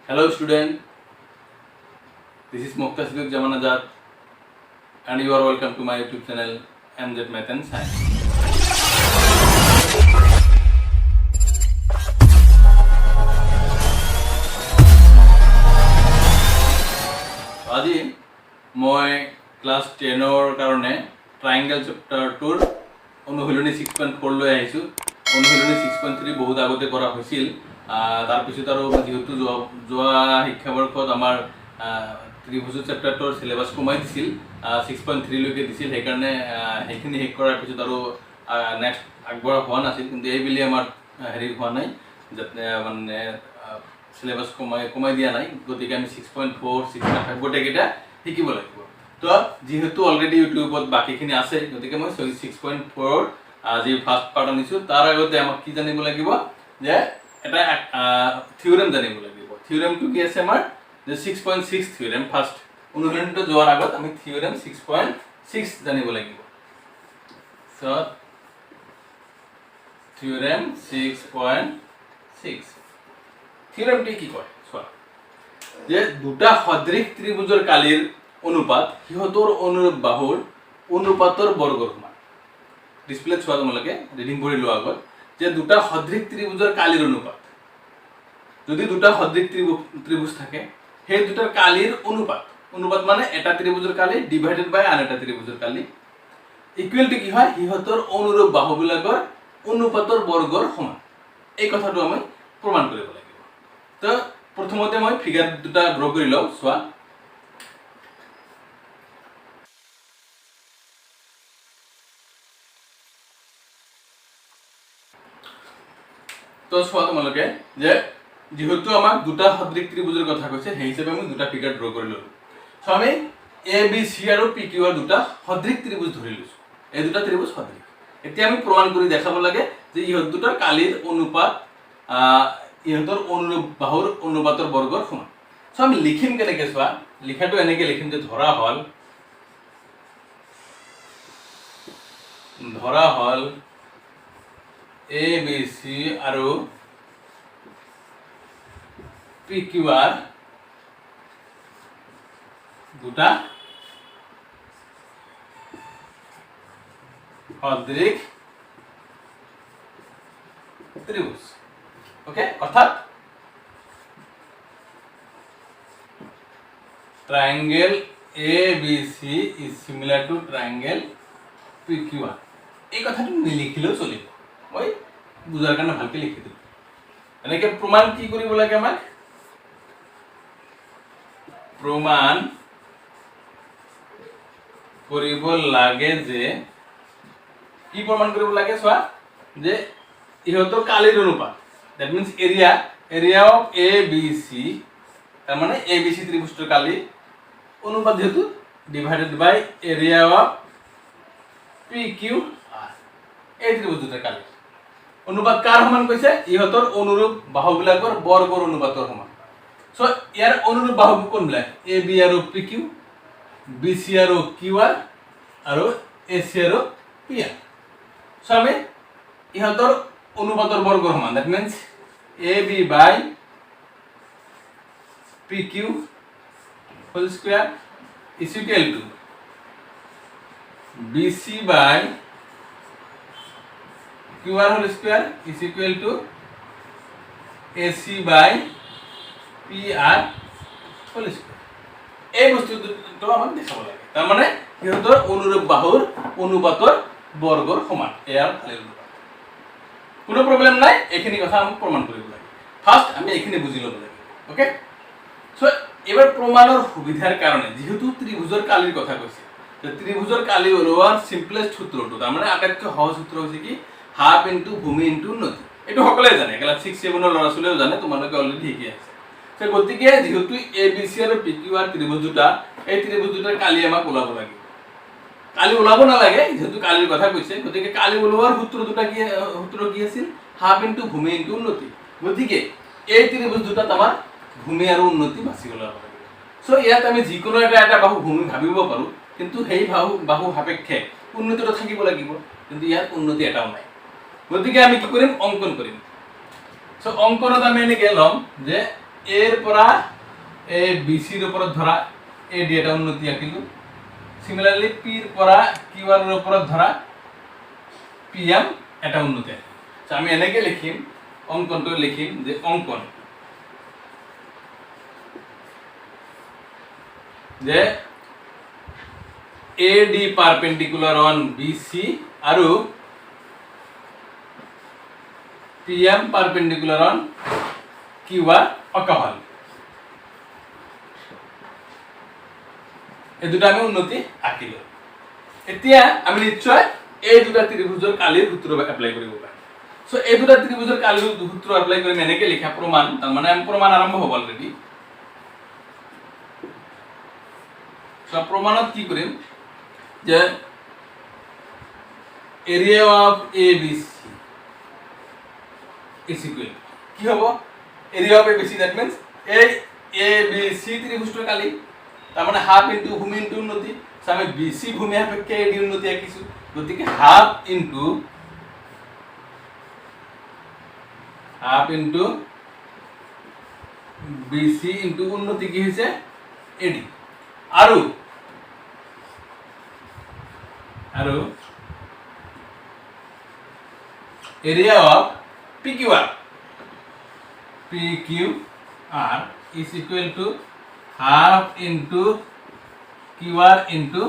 Hello student, this is Mukhtar Siddiq Jamanazad and you are welcome to my YouTube channel MZ Math and Science. আজি মই class 10ৰ কাৰণে triangle চেপ্টাৰটোৰ অনুশীলনী 6.4 লৈ আহিছো। অনুশীলনী 6.3 বহুত আগতে কৰা হৈছিল। তাৰ পিছত আৰু যেহেতু যোৱা শিক্ষাবৰ্ষত আমাৰ ত্ৰিভুজ চেপ্টাৰটোৰ সিলেবাস কমাই দিছিল 6.3 লৈকে দিছিল, সেইকাৰণে সেইখিনি শেষ কৰাৰ পিছত আৰু নেক্সট আগবঢ়া হোৱা নাছিল। কিন্তু এইবুলি আমাৰ হেৰি হোৱা নাই, যাতে মানে সিলেবাস কমাই দিয়া নাই। গতিকে আমি 6.4 6.5 গোটেইকেইটা শিকিব লাগিব। তো যেহেতু অলৰেডি ইউটিউবত বাকীখিনি আছে, গতিকে মই 6.4 যি ফাৰ্ষ্ট পাৰ্ট আনিছোঁ। তাৰ আগতে আমাক কি জানিব লাগিব যে এটা থিওৰেম জানিব লাগিব। থিওৰেমটো কি আছে আমাৰ যে 6.6 থিওৰেম। ফাৰ্ষ্ট অনুশীলনটো যোৱাৰ আগত আমি থিওৰেম 6.6 জানিব লাগিব। সো থিওৰেম 6.6 থিওৰেমটি কি কয় চোৱা, যে দুটা সদৃশ ত্ৰিভুজৰ কালিৰ অনুপাত সিহঁতৰ অনুৰূপ বাহুৰ অনুপাতৰ বৰ্গৰ সমান। ডিসপ্লেত চোৱা তোমালোকে ৰিডিং কৰি লোৱা আগত, যে দুটা সদৃশ ত্ৰিভুজৰ কালিৰ অনুপাত, যদি দুটা সদৃশ ত্ৰিভুজ থাকে সেই দুটাৰ কালিৰ অনুপাত মানে এটা ত্ৰিভুজৰ কালি ডিভাইডেড বাই আন এটা ত্ৰিভুজৰ কালি ইকুৱেল টু কি হয়, সিহঁতৰ অনুৰূপ বাহুবিলাকৰ অনুপাতৰ বৰ্গৰ সমান। এই কথাটো আমি প্ৰমাণ কৰিব লাগিব। তো প্ৰথমতে মই ফিগাৰ দুটা ড্ৰ কৰি লওঁ। চোৱা, তো চোৱা তোমালোকে যে যেহেতু আমাক দুটা সদৃশ ত্ৰিভুজৰ কথা কৈছে, সেই হিচাপে আমি দুটা ফিগাৰ ড্ৰ কৰি ললো। সো আমি এ বি সি আৰু পি কিউ দুটা সদৃশ ত্ৰিভুজ ধৰি লৈছো। এই দুটা ত্ৰিভুজ সদৃশ। এতিয়া আমি প্ৰমাণ কৰি দেখাব লাগে যে ইহঁত দুটাৰ কালিৰ অনুপাত ইহঁতৰ অনুৰূপ বাহুৰ অনুপাতৰ বৰ্গৰ সমান। সো আমি লিখিম কেনেকৈ চোৱা, লিখাটো এনেকৈ লিখিম যে ধৰা হল এ বি সি আৰু পি কিউ আৰ দুটা সদৃশ ত্রিভুজ। ওকে, অর্থাৎ triangle ABC is similar to triangle PQR। এই কথাটো নিলিখিলেও চলিব, মই বুজাৰ কাৰণে ভালকে লিখি দিম। এনেকে প্ৰমাণ কি কৰিব লাগে, আমাক প্ৰমাণ কৰিব লাগে যে কি প্ৰমাণ কৰিব লাগে চোৱা, যে ইহঁতৰ কালিৰ অনুপাত, that means area of A B C, তাৰ মানে এ বি সি ত্ৰিভুজটোৰ কালি অনুপাত যেহেতু divided by area of P Q R. এই ত্ৰিভুজ দুটাৰ কালি অনুপাত কাৰ সমান কৈছে, ইহঁতৰ অনুৰূপ বাহুবিলাকৰ বৰ্গৰ অনুপাতৰ সমান। সো ইয়াৰ অনুৰূপ বাহু কোনবিলাক, এ বি আৰু পি কিউ, বি সি আৰু কিউ আৰ, আৰু এ সি আৰু পি আৰ। সো আমি ইহঁতৰ অনুপাতৰ বৰ্গৰ সমান, that means A B by P Q whole square is equal to BC by QR whole square is equal to AC by PR whole square। এই বস্তুটো আমাক দেখাব লাগে, তাৰ মানে সিহঁতৰ অনুৰূপ বাহুৰ অনুপাতৰ বৰ্গৰ সমান। এয়াৰ কালিৰ অনুপাত, কোনো প্ৰব্লেম নাই। এইখিনি কথা আমাক প্ৰমাণ কৰিব লাগে। ফাৰ্ষ্ট আমি এইখিনি বুজি ল'ব লাগে। ওকে, সো এবাৰ প্ৰমাণেৰ সুবিধাৰ কাৰণে যেহেতু ত্ৰিভুজেৰ কালিৰ কথা কৈছে, ত্ৰিভুজেৰ কালি ওলোৱাৰ সিম্পলেস্ট সূত্ৰটো, তাৰ মানে আটাইতকৈ সহজ সূত্ৰ হৈছে কি, হাফ ইনটু ভূমি ইনটু উন্নতি। এইটো সকলোৱে জানে, ক্লাছ 6-7 ল'ৰা ছোৱালীও জানে, তোমালোকে অলৰেডি শিকি আছে। গতিকে যেহেতু এ বি সি আৰু পি কিউ আৰ ত্ৰিভুজ দুটা, এই ত্ৰিভুজ দুটাৰ কালি আমাক ওলাব লাগিব। কালি ওলাব নালাগে, যেহেতু কালিৰ কথা কৈছে, গতিকে কালি ওলোৱাৰ সূত্ৰ কি আছিল, হাফ ইনটু ভূমি ইনটু উন্নতি। গতিকে এই ত্ৰিভুজ দুটাত আমাৰ ভূমি আৰু উন্নতি বাছি ওলাব লাগিব। সো ইয়াত আমি যিকোনো এটা বাহু ভূমি ভাবিব পাৰোঁ, কিন্তু সেই বাহু সাপেক্ষে উন্নতিটো থাকিব লাগিব, কিন্তু ইয়াত উন্নতি এটাও নাই। গতিকে আমি কি কৰিম, অংকন কৰিম। সো অংকনত আমি এনেকৈ ল'ম যে এৰ পৰা এই BCৰ ওপৰত ধৰা AD এটা উন্নতি আঁকিলো সিমিলাৰলি পিৰ পৰা কিউআৰ ৰ ওপৰত ধৰা PM এটা উন্নতি আঁকিলো আমি এনেকে লিখিম অঙ্কনটো লিখিম যে অঙ্কন যে AD perpendicular on BC আৰু PM perpendicular on QR অঁকা হল এই দুটা আমি উন্নতি আঁকিলো এতিয়া আমি নিশ্চয় এই দুটা ত্ৰিভুজৰ কালিৰ সূত্ৰ এপ্লাই কৰিব পাৰিম সো এই দুটা ত্ৰিভুজৰ কালিৰ সূত্ৰ এপ্লাই কৰি এনেকে লিখা প্ৰমাণ তাৰ মানে প্ৰমাণ আৰম্ভ হ'ব অলৰেডি সো প্ৰমাণত কি কৰিম যে area of ABC is equal কি হ'ব area of ABC that means এই ABC ত্ৰিভুজৰ কালি তার মানে হাফ ইনটু ভূমি ইনটু উন্নতি আমি BC ভূমি সাপেক্ষে AD উন্নতি আঁকিছো গতিকে হাফ ইনটু BC ইনটু উন্নতি কি হৈছে AD আৰু area of PQR is equal to half into QR into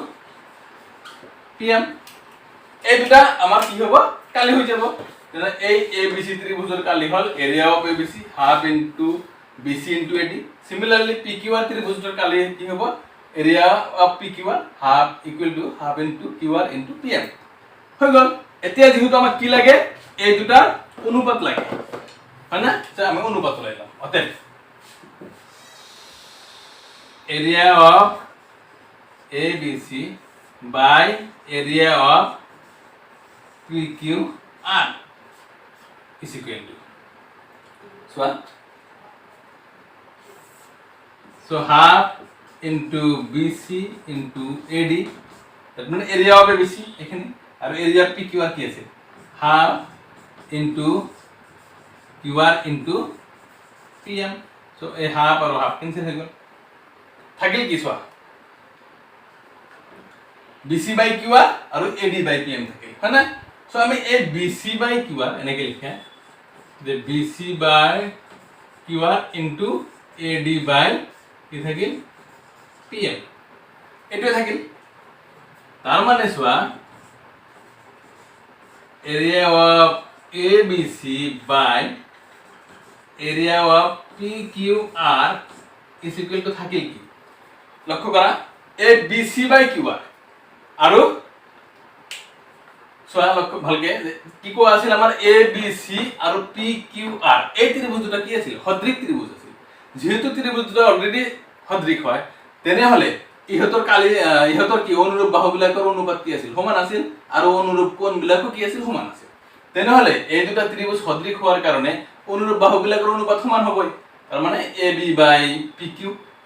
PM এই দুটা আমার কি হবে কালি হৈ যাব এই ABC ত্ৰিভুজৰ কালি হল area of ABC half into BC into AD similarly PQR ত্ৰিভুজৰ কালি কি হ'ব area of PQR half equal to half into QR into PM হৈ গল এতিয়া যেহেতু আমাক কি লাগে এই দুটাৰ অনুপাত লাগে হয় না আমি অনুপাত লইলাম অতএব area of ABC by area of PQR is equal to so half into BC into AD that means area of ABC এখানে আর area of PQR কি আছে half into QR into PM so a half are half cancel হয়ে গেল থাকিল কি চোৱা BC by QR আৰু AD by PM থাকিল হয় না সো আমি এই BC by QR এনেকে লিখা যে BC by QR into AD by কি থাকিল PM এটো থাকিল তাৰ মানে চোৱা area of ABC by area of PQR is equal to থাকিল কি লক্ষ্য করা এ BC বাই QR আৰু সোয়া লক্ষ্য ভালকে কি কো আছিল আমাৰ ABC আৰু PQR এই ত্ৰিভুজ দুটা কি আছিল সদৃশ ত্ৰিভুজ আছিল যেহেতু ত্ৰিভুজ দুটা অলৰেডি সদৃশ হয় তেনে হলে ইহতৰ কালি ইহতৰ কি অনুৰূপ বাহুবিলাকৰ অনুপাত কি আছিল সমান আছিল আৰু অনুৰূপ কোণবিলাকো কি আছিল সমান আছিল তেনে হলে এই দুটা ত্ৰিভুজ সদৃশ হোৱাৰ কাৰণে অনুৰূপ বাহুবিলাকৰ অনুপাত সমান হ'বই তাৰ মানে AB by PQ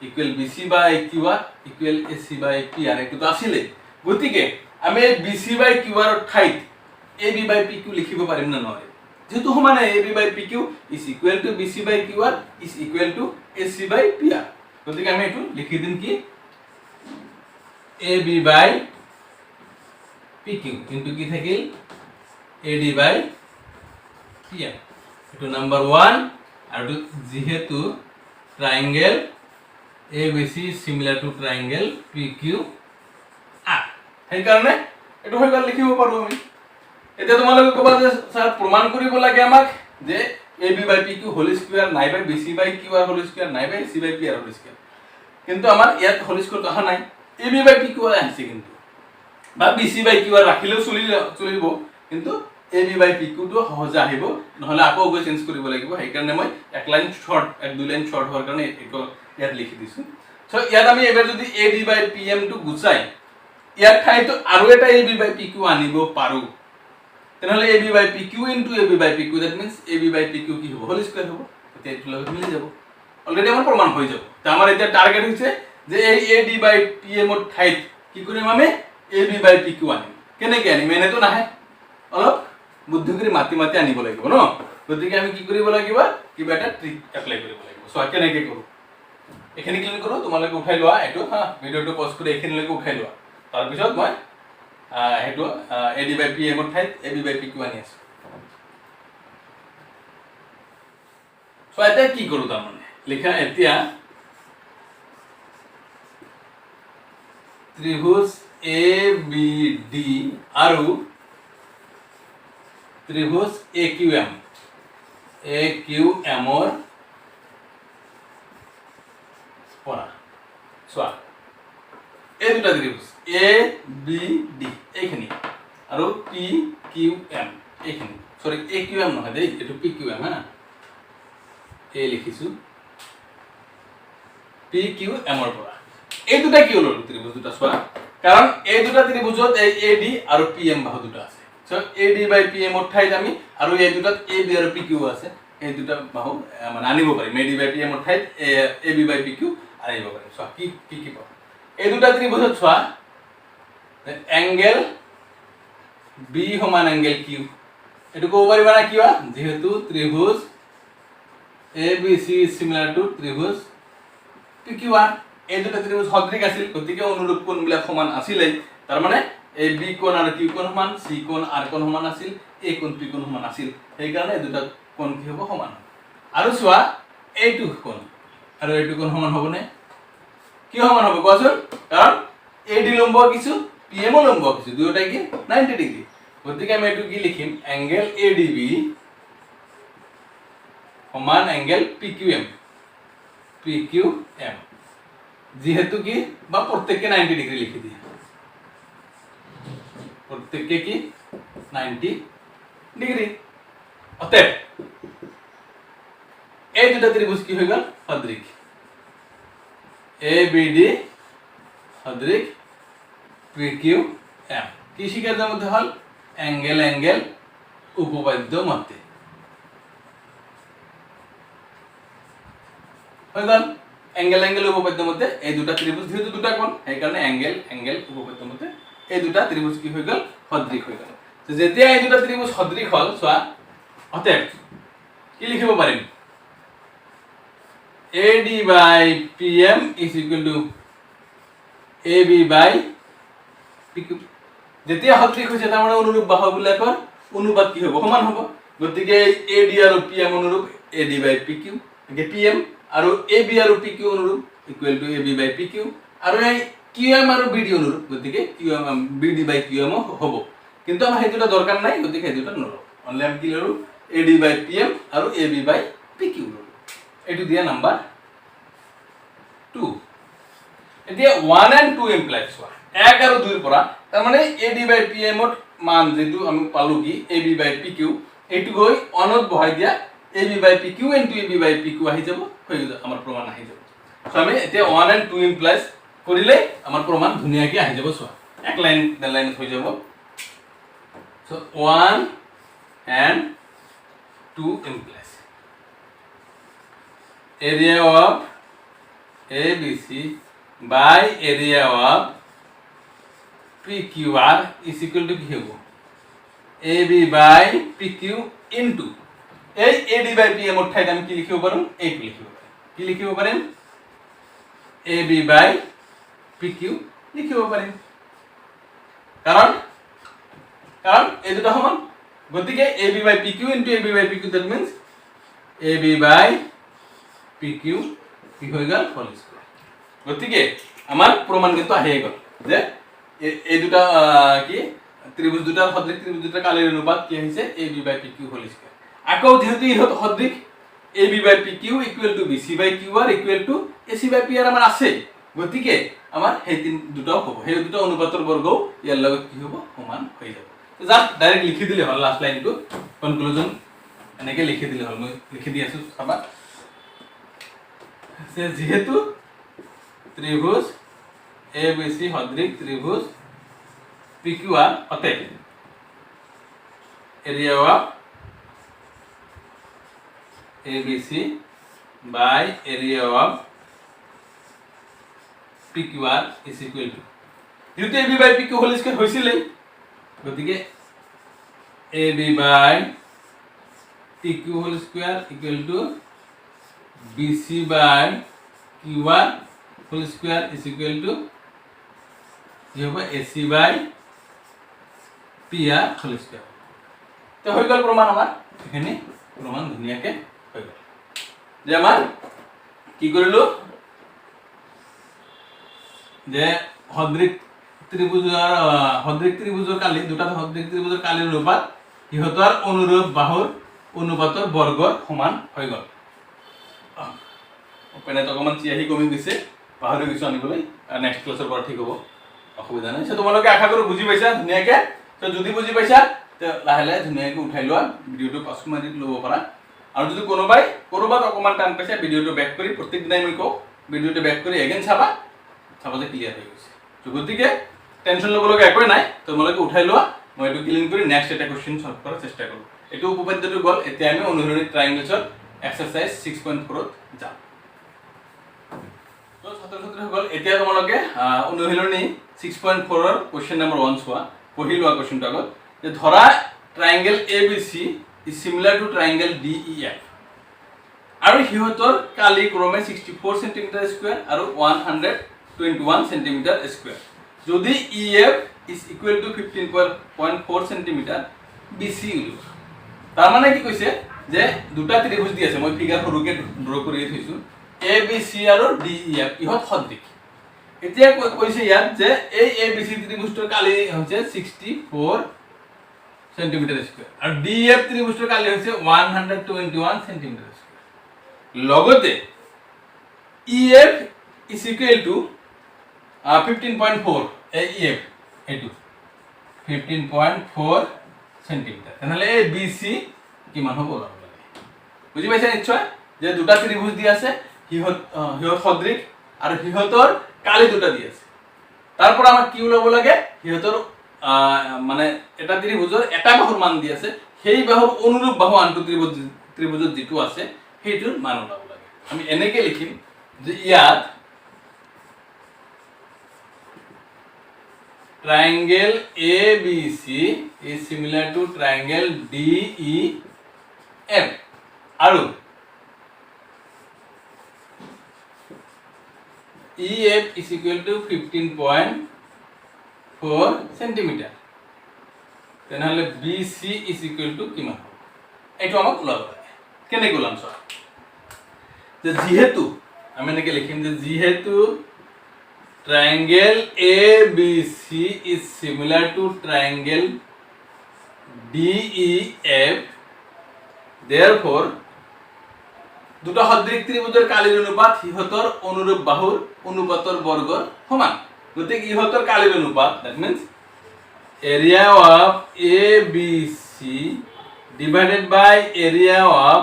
equal BC by QR equal AC by PR এটো আছিলে গতিকে আমি BC by QR ঠাইত AB by PQ লিখিব পাৰিম না নহয় যেহেতু সমানে AB by PQ is equal to BC by QR is equal to AC by PR গতিকে আমি এটো লিখি দিম কি AB by PQ into কি থাকিল AD by PR এটো নাম্বার 1 আৰু যেহেতু triangle ABC is similar to triangle PQR সেই কাৰণে এটো হৈ গল লিখিব পাৰো আমি এতিয়া তোমালোকে কবা যে স্যাৰ প্ৰমাণ কৰিব লাগে আমাক যে AB by PQ whole square নাই by BC by QR whole square নাই by AC by PR whole square কিন্তু আমাৰ ইয়াত হোল স্কয়ার অহা নাই AB by PQ আহিছে কিন্তু বা BC by QR ৰাখিলেও চলিব কিন্তু AB by PQ টো সহজে আহিব নহলে আকৌ গৈ চেঞ্জ কৰিব লাগিব সেই কাৰণে মই এক লাইন শৰ্ট এক দুই লাইন শৰ্ট হোৱাৰ কাৰণে একো ইয়াত লিখি দিছো সো ইয়াত আমি এবাৰ যদি AD by PM টো গুচাই ইয়াত ঠাইতো আৰু এটা AB by PQ আনিব পাৰো তেনেহলে AB by PQ into AB by PQ that means AB by PQ কি হ'ব হোল স্কয়ার হ'ব তেতিয়া এটো লগত মিলি যাব অলৰেডি আমাৰ প্ৰমাণ হৈ যাব তা আমাৰ এতিয়া টাৰ্গেট হৈছে যে এই AD by PM ৰ ঠাইত কি কৰিম আমি AB by PQ আনিম কেনেকৈ আনিম এনেতো নাহে অলপ বুদ্ধি কৰি মাতি আনিব লাগিব ন গতিকে আমি কি কৰিব লাগিব কিবা এটা ট্ৰিক এপ্লাই কৰিব লাগিব চোৱা কেনেকৈ কৰোঁ এইখিনি ক্লিন কৰোঁ তোমালোকে উঠাই লোৱা এইটো হা ভিডিঅ'টো পজ কৰি এইখিনিলৈকে উঠাই লোৱা তাৰপিছত মই সেইটো এ ডি বাই পি এমৰ ঠাইত এ বি বাই পি কিউ আনি আছোঁ চোৱা এতিয়া কি কৰোঁ তাৰমানে লিখা এতিয়া ত্ৰিভুজ এ বি ডি আৰু ত্ৰিভুজ এ কিউ এমৰ পৰা চোৱা এই দুটা ত্ৰিভুজ এ বি ডি এইখিনি আৰু পি কিউ এম এইখিনি সৰি এ কিউ এম নহয় দেই এইটো পি কিউ এম হা এই লিখিছোঁ পি কিউ এমৰ পৰা এই দুটা কি হলো ত্ৰিভুজ দুটা চোৱা কাৰণ এই দুটা ত্ৰিভুজত এই এ ডি আৰু পি এম বাহু দুটা আছে so A D by P এমৰ ঠাইত আমি আৰু এই দুটাত এ বি আৰু পি কিউ আছে এই দুটা বাহু মানে আনিব পাৰিম এ ডি বাই পি এমৰ ঠাইত এ বি বাই পি কিউ আনিব পাৰিম চোৱা কি কি কি পাওঁ এই দুটা ত্ৰিভুজত চোৱা এংগেল বি সমান এংগেল কিউ এইটো ক'ব পাৰিবা না কিয় যেহেতু ত্ৰিভুজ A B C is similar to ত্ৰিভুজ পি কিউ আৰ এই দুটা ত্ৰিভুজ সদৃশ আছিল গতিকে অনুৰূপ কোণবিলাক সমান আছিলেই তাৰ মানে এই বি কোণ আৰু কিউ কোণ সমান চি কোণ আৰ কোণ সমান আছিল এ কোণ পি কোণ সমান আছিল সেইকাৰণে এই দুটা কোণ কি হ'ব সমান আৰু চোৱা এইটো কোণ আৰু এইটো কোণ সমান হ'বনে কি সমান হ'ব কোৱাচোন কাৰণ এ ডি লম্ব কিছু পি এম লম্ব কিছু দুয়োটাই কি 90 ডিগ্ৰী গতিকে আমি এইটো কি লিখিম এংগেল এ ডি বি সমান এংগেল পি কিউ এম যেহেতু কি বা প্রত্যেককে 90 ডিগ্রি লিখে দিই প্রত্যেককে কি 90 ডিগ্রি অতএব এই দুটা ত্রিভুজ কি হয়ে গেল সদৃশ এ বি ডি সদৃশ পি কিউ এম কি শিকার মধ্যে হল অ্যাঙ্গেল উপপাদ্য মতে হয়ে গেল অ্যাঙ্গেল উপপাদ্য মতে এই দুটা ত্রিভুজ যেহেতু দুটা কোণ এই কারণে অ্যাঙ্গেল উপপাদ্য মতে এই দুটা ত্রিভুজ কি হয়ে গেল সদৃশ হয়ে গেল তো যেতিয়া এই দুটা ত্রিভুজ সদৃশ হল চোৱা অতএব কি লিখিব পাৰিম AD by PM is equal to AB by PQ যেতিয়া সদৃশ হৈছে তাৰ মানে অনুৰূপ বাহুবিলাকৰ অনুপাত কি হ'ব সমান হ'ব গতিকে AD আৰু PM অনুৰূপ AD by PQ একে PM আৰু AB আৰু PQ অনুৰূপ equal to AB by PQ আৰু এই QM আৰু BD অনুৰূপ গতিকে QM BD by QM হ'ব কিন্তু আমাৰ হেতুটা দৰকাৰ নাই গতিকে হেতুটা নলও অনলি আমি কি লৰো AD by PM আৰু AB by PQ লৰো এটো দিয়া নাম্বাৰ 2 এতিয়া 1 and 2 ইমপ্লাইজ হোৱা 1 আৰু 2 ৰ পৰা তাৰ মানে AD by PM ৰ মান যেটো আমি পালো কি AB by PQ এটো গৈ অনত বহাই দিয়া AB by PQ into AB by PQ আহি যাব হৈ যাব আমাৰ প্ৰমাণ আহি যাব সো আমি এতিয়া 1 and 2 ইমপ্লাইজ কৰিলে আমাৰ প্ৰমাণ ধুনিয়াকৈ আহি যাব চোৱা এক লাইন দেন লাইন হৈ যাব so 1 and 2 implies area of ABC by area of PQR is equal to কি হ'ব AB by PQ into এই AD by PM ৰ ঠাইত আমি কি লিখিব পাৰোঁ এইটো লিখিব পাৰোঁ কি লিখিব পাৰিম AB by PQ লিখিব পাৰিম কাৰণ এই দুটা সমান গতিকে AB by PQ into AB by PQ that means AB by PQ কি হৈ গ'ল হোল স্কয়ার গতিকে আমাৰ প্ৰমাণ কিন্তু আহি গ'ল যে এই দুটা কি ত্ৰিভুজ দুটা সদৃশ ত্ৰিভুজ দুটা কালিৰ অনুপাত কি আহিছে AB by PQ whole square আকৌ যেহেতু ইহত সদৃশ AB by PQ equal to BC by QR equal to AC by PR আমাৰ আছে গতিকে আমাৰ সেই তিন দুটাও হ'ব সেই দুটা অনুপাতৰ বৰ্গও ইয়াৰ লগত কি হ'ব সমান হৈ যাব জাস্ট ডাইৰেক্ট লিখি দিলে হ'ল লাস্ট লাইনটো কনক্লুজন এনেকৈ লিখি দিলে হ'ল মই লিখি দি আছো চাবা যেহেতু ত্রিভুজ ABC সদৃশ ত্রিভুজ PQR অতএব area of ABC by area of PQR is equal to যেহেতু AB by PQ whole square হৈছিলে গতিকে AB by PQ whole square equal to BC by QR whole square is equal to কি হবে AC by PR whole square তো হৈ গল প্ৰমাণ আমাৰ এখানে প্ৰমাণ ধুনিয়াকে হৈ গল যে আমাৰ কি কৰিলো যে সদৃক ত্ৰিভুজৰ কালি দুটা সদৃক ত্ৰিভুজৰ কালিৰ অনুপাত ইহতৰ অনুৰূপ বাহুৰ অনুপাতৰ বৰ্গৰ সমান হৈ গল পেনেট অকমান চিয়াহি কমি গৈছে পাহৰি গৈছো আনিবলৈ নেক্সট ক্লাছৰ পৰা ঠিক হ'ব অসুবিধা নাই তোমালোকে আশা কৰো বুজি পাইছা ধুনিয়াকে তো যদি বুজি পাইছা তে লাহে লাহে ধুনিয়াকে উঠাই লোৱা ভিডিওটো পাছ মাৰি ল'ব পাৰা আৰু যদি কোনোবাত অকমান টান পাইছা ভিডিওটো বেক কৰি প্ৰত্যেক দিনাই মই কওঁ ভিডিওটো বেক কৰি এগেইন চাবা যে ক্লিয়াৰ হৈ গৈছে তো গতিকে টেনশন ল'ব লগা একোই নাই তোমালোকে উঠাই লোৱা মই এইটো ক্লিন কৰি নেক্সট এটা কোশ্চেন সলভ কৰাৰ চেষ্টা কৰোঁ এইটো উপপাদ্যটো গ'ল এতিয়া আমি অনুসৰণী ট্ৰায়াঙ্গলছৰ এক্সাৰসাইজ 6.4 ত যাম তো ছাত্ৰ-ছাত্ৰীসকল এতিয়া তোমালোকে অনুসৰণী 6.4 ৰ কোশ্চেন নম্বৰ 1 চোৱা পঢ়ি লোৱা কোশ্চেনটো আগত যে ধৰা ট্ৰায়াঙ্গল ABC is similar to triangle DEF আৰু হিহঁতৰ কালি ক্ৰমে 64 সেন্টিমিটাৰ স্কয়াৰ আৰু 121 সেন্টিমিটাৰ স্কয়াৰ যদি EF is equal to 15.4 centimetre BC উলিওৱা তাৰ মানে কি কৈছে যে দুটা ত্ৰিভুজ দি আছে মই ফিগাৰ সৰুকে ড্ৰ কৰি থৈছো ABC আৰু DEF ইহত সদৃশ এতিয়া কৈছে ইয়াত যে এই ABC ত্ৰিভুজৰ কালি হৈছে 64 সেন্টিমিটাৰ স্কয়াৰ আৰ DF ত্ৰিভুজৰ কালি হৈছে 121 সেন্টিমিটার স্কয়ার লগতে EF is equal to 15.4 EF এটো 15.4 সেন্টিমিটার তাহলে এই BC কিমান হ'ব লাগে বুজি পাইছা নিশ্চয় যে দুটা ত্রিভুজ দি আছে হিহত সদৃশ আৰু হিহতৰ কালি দুটা দি আছে তাৰপৰ আমাৰ কি ওলাব লাগে হিহতৰ মানে এটা ত্ৰিভুজৰ এটা বাহুৰ মান দি আছে সেই বাহুৰ অনুৰূপ বাহু আনটো ত্ৰিভুজত যেটো আছে সেইটোৰ মান ওলাব লাগে আমি এনেকে লিখিম যে ইয়াত triangle ABC is similar to triangle DEF আৰু EF is equal to 15.4 centimetre তেনেহলে BC is equal to কিমান এইটো আমাক ওলাব লাগে কেনে কলাম সব যে যেহেতু আমি এনেকে লিখিম যে যেহেতু triangle ABC is similar to triangle DEF therefore দুটা সদৃশ ত্ৰিভুজৰ কালিৰ অনুপাত হিহতৰ অনুৰূপ বাহুৰ অনুপাতৰ বৰ্গৰ সমান গতিকে ইহতৰ কালিৰ অনুপাত that means area of ABC divided by area of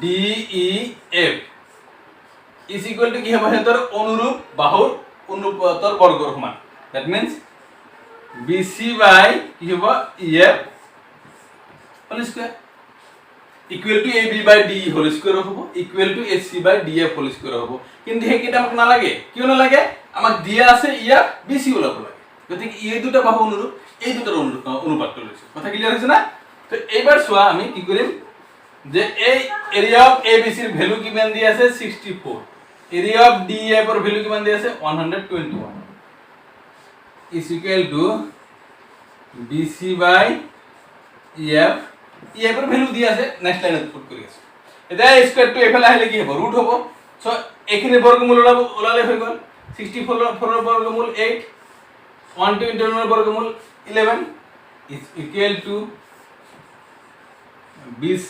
DEF is equal to কি হ'ব হিহতৰ অনুৰূপ বাহুৰ অনুপাতৰ বৰ্গৰ সমান that means BC by কি হ'ব EF whole square equal to AB by DE whole square হ'ব equal to AC by DF whole square হ'ব কিন্তু হেকিটা আমাক নালাগে কিয় নালাগে আমাক দিয়া আছে EF BC ওলাব লাগে গতিকে এই দুটা বাহু অনুৰূপ এই দুটাৰ অনুপাতটো লৈছো কথা ক্লিয়াৰ হৈছে না তো এইবাৰ চোৱা আমি কি কৰিম যে এই এৰিয়া অফ ABC ৰ ভ্যালু কিমান দি আছে 64 এৰিয়া অফ DF ৰ ভ্যালু কিমান দি আছে 121 is equal to BC by EF EF এর ভ্যালু দি আছে নেক্সট লাইনত পুট কৰি আছে এটা স্কয়াৰ টু এফালে আহিলে কি হ'ব ৰুট হ'ব সো এখিনি বৰ্গমূল ওলালে হৈ গল 64 ৰ বৰ্গমূল 8 121 ৰ বৰ্গমূল 11 is equal to BC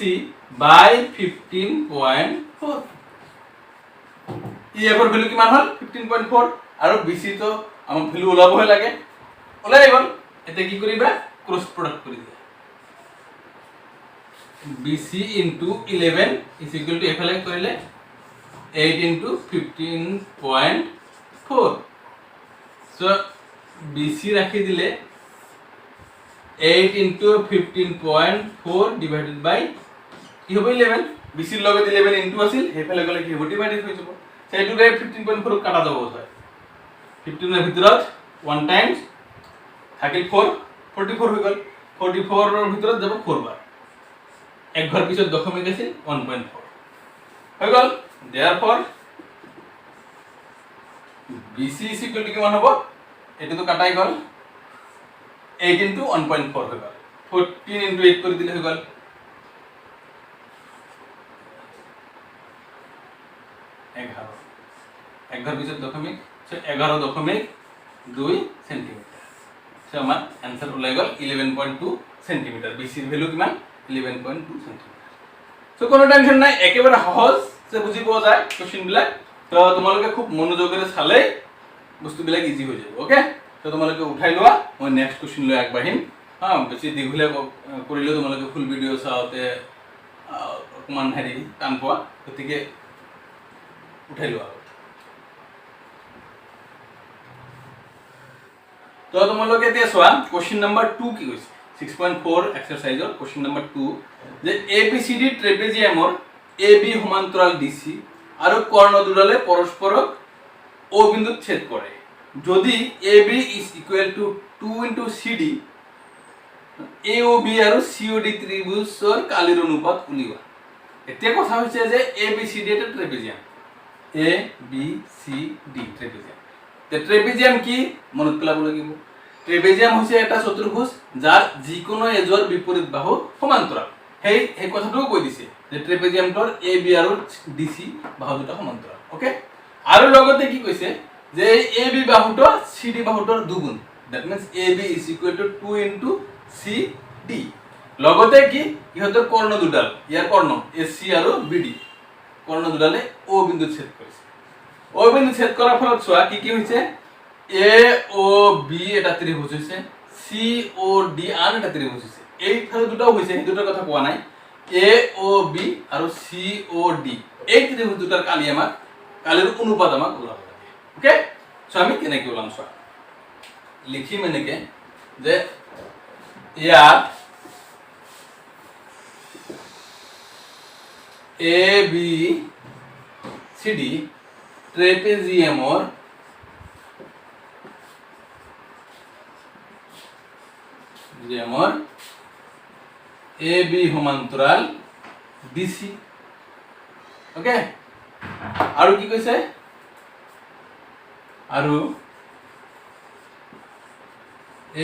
by 15.4 EF এৰ ভ্যালু কিমান হল 15.4 আৰু BC তো আমাৰ ভ্যালু ওলাবহে লাগে ওলাই গল এটা কি কৰিবা ক্ৰস প্ৰডাক্ট কৰি দিয়া BC into 11 is equal to এফালে কৰিলে 8 into 15.4 so BC ৰাখি দিলে 8 into 15.4 divided by কি হ'ব 11 BC ৰ লগত 11 into আছিল হেফালে গলে কি হ'ব ডিভাইডেড হৈ যাব সেইটোৰে 15.4 কাটা যাব হয় 15 এৰ ভিতৰত 1 টাইমস থাকিল 4 44 হৈ গল 44 ৰ ভিতৰত যাব 4 বাৰ এক ঘৰ পিছত দশমিক আছিল 1.4 হৈ গ'ল therefore BC is equal to কিমান হ'ব এটো কাটাই গ'ল 8 into 1.4 হৈ গ'ল 14 into 8 কৰি দিলে হৈ গ'ল 11 পিছত দশমিক 11.2 সেন্টিমিটার সো আমার आंसर ওলাই গ'ল 11.2 সেন্টিমিটার BC এর ভ্যালু কিমান 11.2 সেন্টিমিটার সো কোনো টেনশন নাই একেবারে সহজ যে বুজি পোৱা যায় কোশ্চেন বিলাক তো তোমালোকে খুব মনোযোগেৰে চালে বস্তুবিলাক ইজি হৈ যাব ওকে তো তোমালোকে উঠাই লোৱা মই নেক্সট কোশ্চেন লৈ আগবাঢ়িম বেছি দীঘলীয়া কৰিলে তোমালোকে ফুল ভিডিও চাওঁতে অকমান হেৰি টান পোৱা গতিকে উঠাই লোৱা তো তোমালোকে এতিয়া চোৱা কোশ্চেন নম্বৰ 2 কি কৈছে 6.4 এক্সাৰসাইজৰ কোশ্চেন নম্বৰ 2 যে ABCD ট্ৰেপেজিয়ামৰ AB সমান্তৰাল DC আৰু কৰ্ণ দুডালে পৰস্পৰক O বিন্দুত ছেদ কৰে যদি AB is equal to 2 into CD AOB আৰু COD ত্ৰিভুজৰ কালিৰ অনুপাত উলিওৱা এতিয়া কথা হৈছে যে ABCD এটা ট্ৰেপেজিয়াম ABCD ট্ৰেপেজিয়াম তে ট্ৰেপেজিয়াম কি মনত পেলাব লাগিব ট্ৰেপেজিয়াম হৈছে এটা চতুৰ্ভুজ যাৰ যিকোনো এজৰ বিপৰীত বাহু সমান্তৰাল এই কথাটোও কৈ দিছে যে ট্ৰেপেজিয়ামটোৰ AB আৰু DC বাহু দুটা সমান্তৰাল ওকে আৰু লগতে কি কৈছে যে AB বাহুটো CD বাহুটোৰ দুগুণ that means AB is equal to 2 into CD লগতে কি ইহতৰ কৰ্ণ দুডাল ইয়াৰ কৰ্ণ AC আৰু BD কৰ্ণ দুডালে O বিন্দুত ছেদ কৰিছে O বিন্দুত ছেদ কৰাৰ ফলত চোৱা কি হৈছে AOB এটা ত্ৰিভুজ হৈছে COD আন এটা ত্ৰিভুজ হৈছে এই ফালে দুটাও হৈছে এই দুটাৰ কথা কোৱা নাই AOB আৰু COD এই ত্ৰিভুজ দুটাৰ কালি আমাক কালিৰ অনুপাত আমাক ওলাব লাগে ওকে সো আমি কেনেকৈ ওলাম চোৱা লিখিম এনেকে যে ইয়াত ABCD ট্ৰেপেজিয়ামৰ AB সমান্তৰাল DC ওকে আৰু কি কৈছে আৰু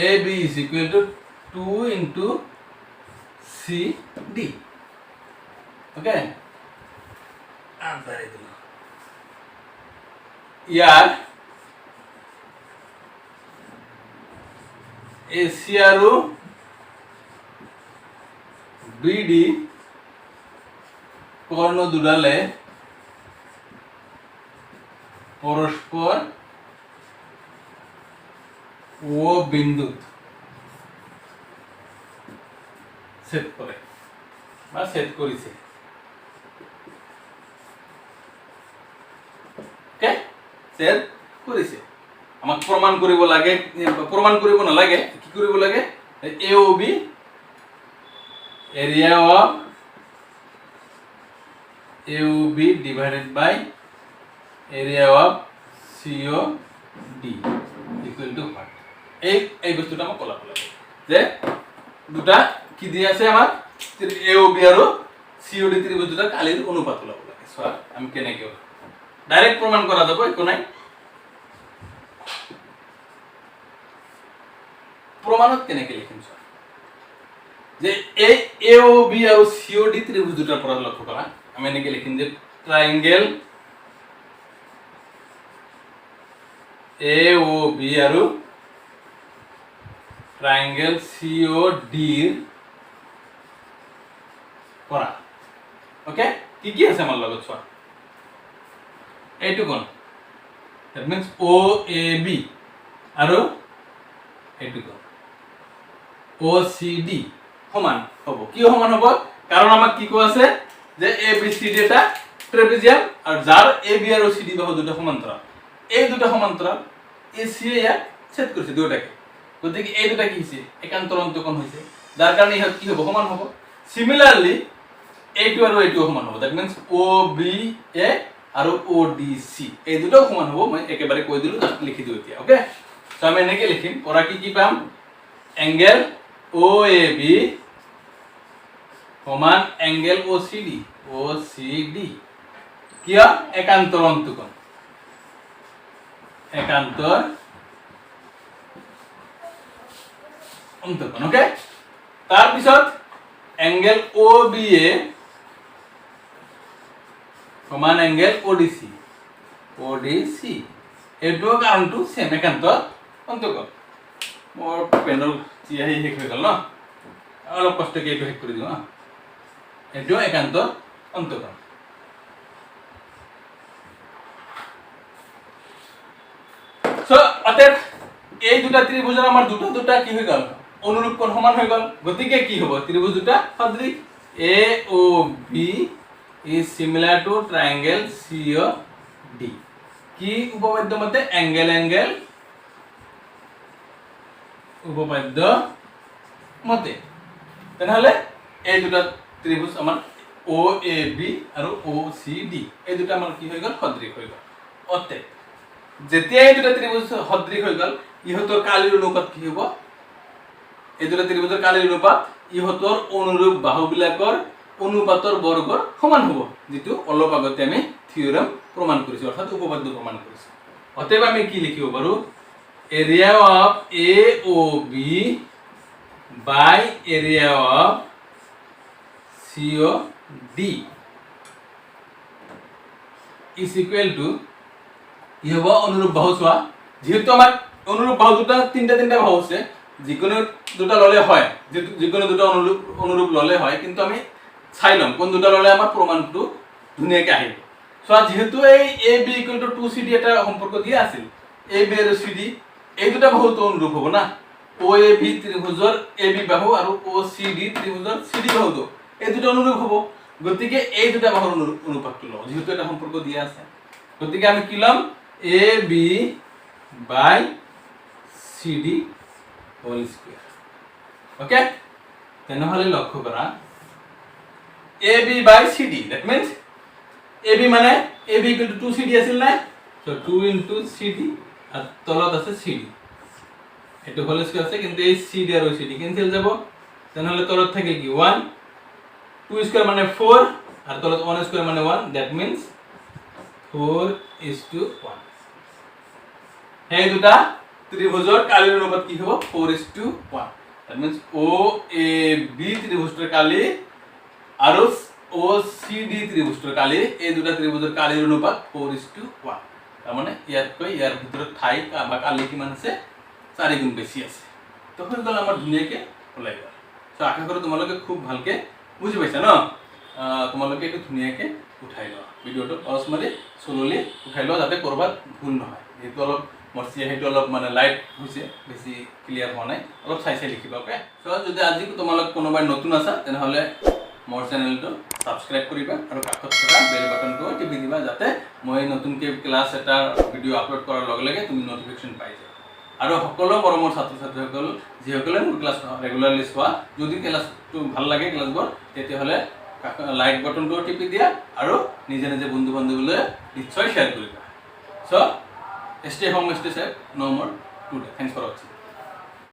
AB is equal to 2 into CD okay answer Dil year AC আৰু BD কৰ্ণ দুডালে পৰস্পৰ O বিন্দুত ছেদ কৰে বা ছেদ কৰিছে ওকে ছেদ কৰিছে আমাক প্ৰমাণ কৰিব লাগে প্ৰমাণ কৰিব নালাগে কি কৰিব লাগে AOB area of AOB divided by area of COD equal to what এই বস্তুটা আমাক কলাব লাগে যে দুটা কি দিয়া আছে আমাক AOB আৰু COD ত্ৰিভুজ দুটা কালিৰ অনুপাত ওলাব লাগে চোৱা আমি কেনেকৈ ডাইৰেক্ট প্ৰমাণ কৰা যাব একো নাই প্ৰমাণত কেনেকৈ লিখিম চোৱা যে এই AOB আৰু COD ত্ৰিভুজ দুটাৰ পৰা লক্ষ্য কৰা আমি এনেকৈ লিখিম যে ট্ৰায়াঙ্গেল AOB আৰু ট্ৰায়াঙ্গেল COD পৰা ওকে কি আছে আমাৰ লগত চোৱা এইটো কোন দ্যাট মিন্স OAB আৰু এইটো কোন OCD সমান হ'ব কি সমান হ'ব কাৰণ আমাক কি কোৱা আছে যে ABCD এটা ট্ৰেপেজিয়াম আৰু যাৰ AB আৰু CD বাহু দুটা সমান্তৰাল এই দুটা সমান্তৰাল AC ইয়াক ছেদ কৰিছে দুটাকে গতিকে এই দুটা কি হৈছে একান্তৰ অন্তকোণ হৈছে যাৰ কাৰণে ইহত কি হ'ব সমান হ'ব সিমিলাৰলি এইটো আৰু এইটো সমান হ'ব দ্যাট মিন্স OBA আৰু ODC এই দুটাও সমান হ'ব মই একেবাৰে কৈ দিলো জাস্ট লিখি দিও এতিয়া ওকে সো আমি এনেকৈ লিখিম পৰা কি পাম এংগেল OAB সমান এংগেল OCD কিয় একান্তৰ অন্তকোণ একান্তৰ অন্তকোণ ওকে তাৰ পিছত এংগেল OBA সমান এংগেল ODC এইটো কাৰণটো সেম একান্তৰ অন্তকোণ মোৰ পেনৰ চিয়াহি শেষ হৈ গ'ল ন অলপ কষ্টকে এইটো শেষ কৰি দিওঁ এইটো একান্তৰ অন্তকোণ সো অতএব এই দুটা ত্ৰিভুজৰ আমাৰ দুটা কি হৈ গ'ল অনুৰূপ কোণ সমান হৈ গ'ল গতিকে কি হ'ব ত্রিভুজ দুটা সদৃশ AOB is similar to triangle COD কি উপপাদ্য মতে এংগেল উপপাদ্য মতে তেনেহলে এই দুটা ত্রিভুজ আমাৰ OAB আৰু OCD এই দুটা আমাৰ কি হৈ গ'ল সদৃশ হৈ গ'ল অতএব যেতিয়া এই দুটা ত্রিভুজ সদৃশ হৈ গ'ল ইহঁতৰ কালিৰ অনুপাত কি হ'ব এই দুটা ত্ৰিভুজৰ কালিৰ অনুপাত ইহঁতৰ অনুৰূপ বাহুবিলাকৰ অনুপাতৰ বৰ্গৰ সমান হ'ব যেটো অলপ আগতে আমি থিওৰেম প্ৰমাণ কৰিছো অৰ্থাৎ উপপাদ্য প্ৰমাণ কৰিছো অতএব আমি কি লিখিব পাৰো area of AOB by area of COD is equal to কি হ'ব অনুৰূপ বাহু চোৱা যেহেতু আমাৰ অনুৰূপ বাহু দুটা তিনটা বাহু আছে যিকোনো দুটা ললে হয় যিকোনো দুটা অনুৰূপ ললে হয় কিন্তু আমি চাই লম কোন দুটা ললে আমাৰ প্ৰমাণটো ধুনিয়াকৈ আহিব চোৱা যেহেতু এই AB = 2CD এটা সম্পৰ্ক দিয়া আছিল AB আৰু CD এই দুটা বাহুটো অনুৰূপ হ'ব না OAB ত্ৰিভুজৰ AB বাহু আৰু OCD ত্ৰিভুজৰ CD বাহুটো এই দুটা অনুৰূপ হ'ব গতিকে এই দুটা বাহুৰ অনুপাতটো লওঁ যেহেতু এটা সম্পৰ্ক দিয়া আছে গতিকে আমি কি লম AB by CD whole square okay তেনেহলে লক্ষ্য কৰা AB by CD that means AB মানে AB = 2CD আছিল না so 2 into CD আর তলত আছে CD এটো হোল স্কয়ার আছে কিন্তু এই CD আর CD ক্যান্সেল যাব তেনেহলে তলত থাকে কি 1 2 স্কয়ার মানে 4 আর তলত 1 স্কয়ার মানে 1 that means 4:1 এই দুটা ত্ৰিভুজৰ কালিৰ অনুপাত কি হ'ব 4:1 that means OAB ত্ৰিভুজৰ কালি আৰু OCD ত্ৰিভুজৰ কালি এই দুটা ত্ৰিভুজৰ কালিৰ অনুপাত 4:1 তাৰ মানে ইয়াৰ ভিতৰত ঠাই বা কালি কিমান আছে 4 গুণ বেছি আছে তো হৈ গ'ল আমাৰ ধুনিয়াকৈ ওলাই গ'ল সো আশা কৰো তোমালোকে খুব ভালকে বুজি পাইছা ন তোমালোকে এইটো ধুনিয়াকৈ উঠাই লোৱা ভিডিওটো পজ মাৰি স্লোলি উঠাই লোৱা যাতে কৰবাত ভুল নহয় যেটো অলপ মৰচি হেটো অলপ মানে লাইট হৈছে বেছি ক্লিয়াৰ হোৱা নাই অলপ চাই লিখিবা ওকে সো যদি আজি তোমালোক কোনোবাই নতুন আছা তেনেহলে মোৰ চেনেলটো সাবস্ক্ৰাইব কৰিবা আৰু কাষত থকা বেল বাটনটো টিপি দিবা যাতে মই নতুনকৈ ক্লাছ এটা ভিডিও আপলোড কৰাৰ লগে লগে তুমি নটিফিকেশন পাই যাবা আৰু সকলো মৰমৰ ছাত্ৰ-ছাত্ৰীসকল যিসকলে মোৰ ক্লাছ ৰেগুলাৰলি চোৱা যদি ক্লাছটো ভাল লাগে ক্লাছবোৰ তেতিয়াহলে লাইক বাটনটো টিপি দিয়া আৰু নিজে নিজে বন্ধু বান্ধৱীলৈ নিশ্চয় শেয়াৰ কৰিবা so stay home, stay safe, no more today. Thanks for watching.